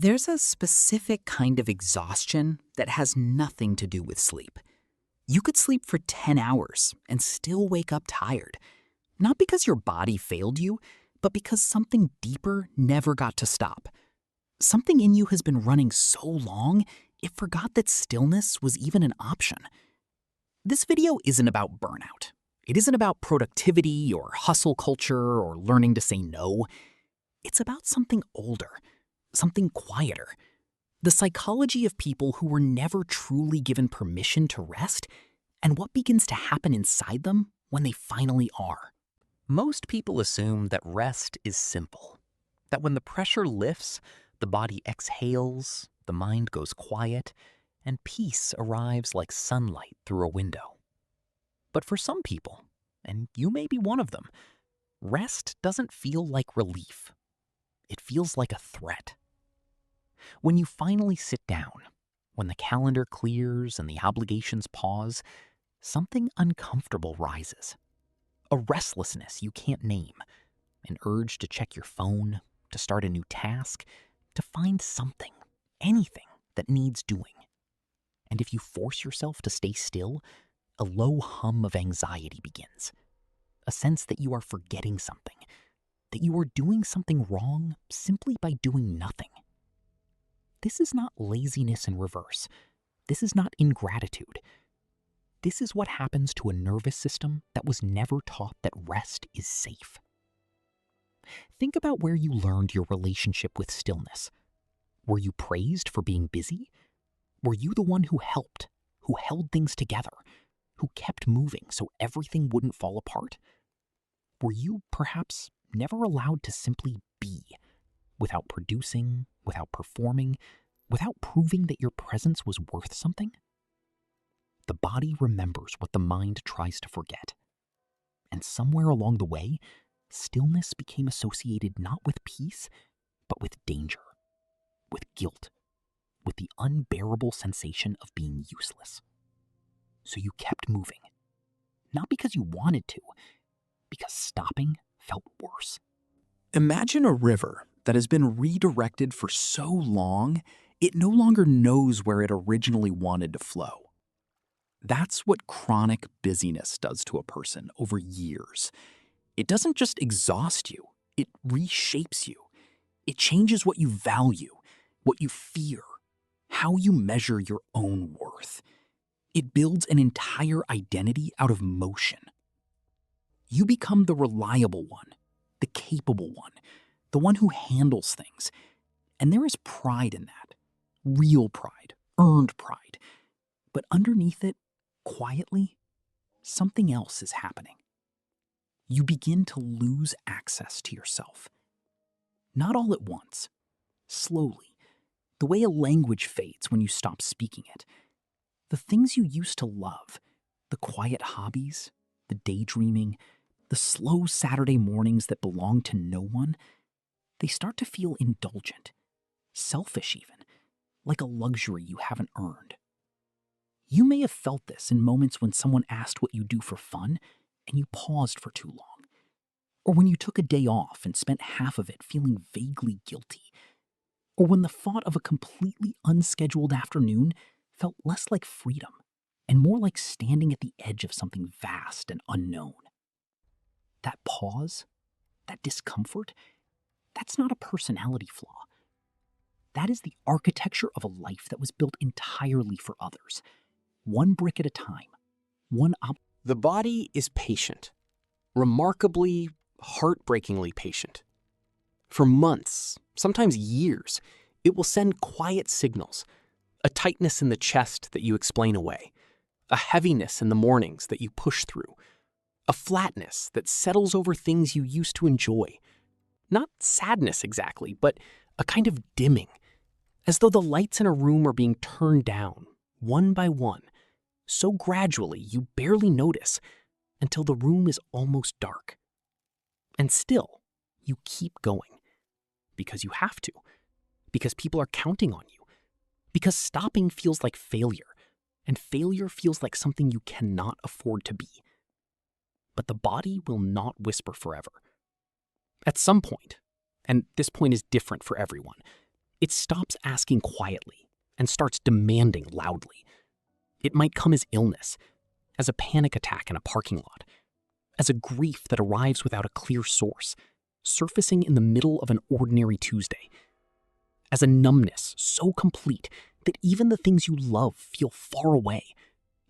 There's a specific kind of exhaustion that has nothing to do with sleep. You could sleep for 10 hours and still wake up tired. Not because your body failed you, but because something deeper never got to stop. Something in you has been running so long, it forgot that stillness was even an option. This video isn't about burnout. It isn't about productivity or hustle culture or learning to say no. It's about something older, something quieter. The psychology of people who were never truly given permission to rest, and what begins to happen inside them when they finally are. Most people assume that rest is simple, that when the pressure lifts, the body exhales, the mind goes quiet, and peace arrives like sunlight through a window. But for some people, and you may be one of them, rest doesn't feel like relief. It feels like a threat. When you finally sit down, when the calendar clears and the obligations pause, something uncomfortable rises. A restlessness you can't name, an urge to check your phone, to start a new task, to find something, anything that needs doing. And if you force yourself to stay still, a low hum of anxiety begins. A sense that you are forgetting something, that you are doing something wrong simply by doing nothing. This is not laziness in reverse. This is not ingratitude. This is what happens to a nervous system that was never taught that rest is safe. Think about where you learned your relationship with stillness. Were you praised for being busy? Were you the one who helped, who held things together, who kept moving so everything wouldn't fall apart? Were you perhaps never allowed to simply be, without producing, without performing, without proving that your presence was worth something? The body remembers what the mind tries to forget. And somewhere along the way, stillness became associated not with peace, but with danger, with guilt, with the unbearable sensation of being useless. So you kept moving, not because you wanted to, because stopping felt worse. Imagine a river that has been redirected for so long, it no longer knows where it originally wanted to flow. That's what chronic busyness does to a person over years. It doesn't just exhaust you, it reshapes you. It changes what you value, what you fear, how you measure your own worth. It builds an entire identity out of motion. You become the reliable one, the capable one, the one who handles things. And there is pride in that. Real pride, earned pride. But underneath it, quietly, something else is happening. You begin to lose access to yourself. Not all at once, slowly, the way a language fades when you stop speaking it. The things you used to love, the quiet hobbies, the daydreaming, the slow Saturday mornings that belong to no one, they start to feel indulgent, selfish even, like a luxury you haven't earned. You may have felt this in moments when someone asked what you do for fun and you paused for too long, or when you took a day off and spent half of it feeling vaguely guilty, or when the thought of a completely unscheduled afternoon felt less like freedom and more like standing at the edge of something vast and unknown. That pause, that discomfort, that's not a personality flaw. That is the architecture of a life that was built entirely for others. One brick at a time, The body is patient, remarkably, heartbreakingly patient. For months, sometimes years, it will send quiet signals, a tightness in the chest that you explain away, a heaviness in the mornings that you push through, a flatness that settles over things you used to enjoy. Not sadness exactly, but a kind of dimming, as though the lights in a room are being turned down, one by one, so gradually you barely notice until the room is almost dark. And still, you keep going, because you have to, because people are counting on you, because stopping feels like failure, and failure feels like something you cannot afford to be. But the body will not whisper forever. At some point, and this point is different for everyone, It stops asking quietly and starts demanding loudly. It might come as illness, as a panic attack in a parking lot, as a grief that arrives without a clear source, surfacing in the middle of an ordinary Tuesday, as a numbness so complete that even the things you love feel far away,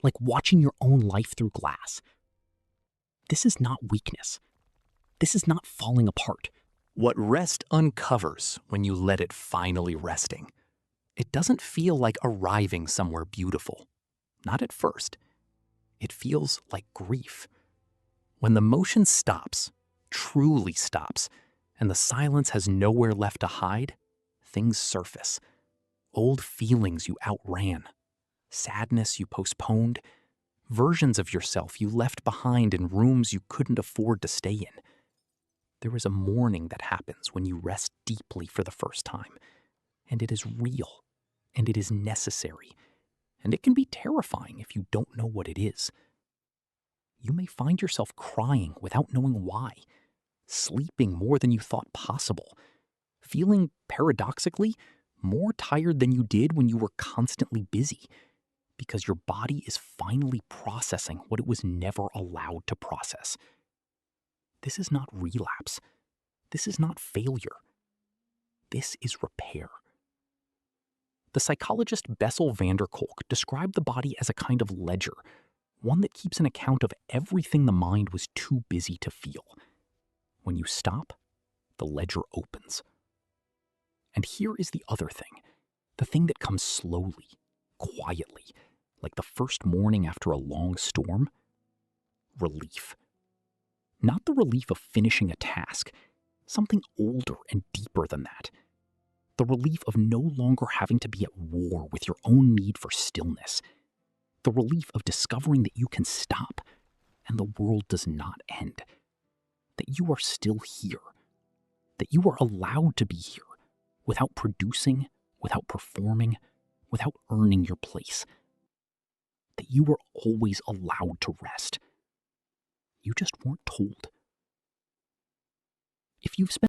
like watching your own life through glass. This is not weakness. This is not falling apart. What rest uncovers when you let it finally resting, it doesn't feel like arriving somewhere beautiful. Not at first. It feels like grief. When the motion stops, truly stops, and the silence has nowhere left to hide, things surface. Old feelings you outran, sadness you postponed, versions of yourself you left behind in rooms you couldn't afford to stay in. There is a mourning that happens when you rest deeply for the first time, and it is real, and it is necessary, and it can be terrifying if you don't know what it is. You may find yourself crying without knowing why, sleeping more than you thought possible, feeling, paradoxically, more tired than you did when you were constantly busy, because your body is finally processing what it was never allowed to process. This is not relapse. This is not failure. This is repair. The psychologist Bessel van der Kolk described the body as a kind of ledger, one that keeps an account of everything the mind was too busy to feel. When you stop, the ledger opens. And here is the other thing, the thing that comes slowly, quietly, like the first morning after a long storm. Relief. Not the relief of finishing a task, something older and deeper than that. The relief of no longer having to be at war with your own need for stillness. The relief of discovering that you can stop and the world does not end. That you are still here. That you are allowed to be here without producing, without performing, without earning your place. That you were always allowed to rest. You just weren't told. If you've spent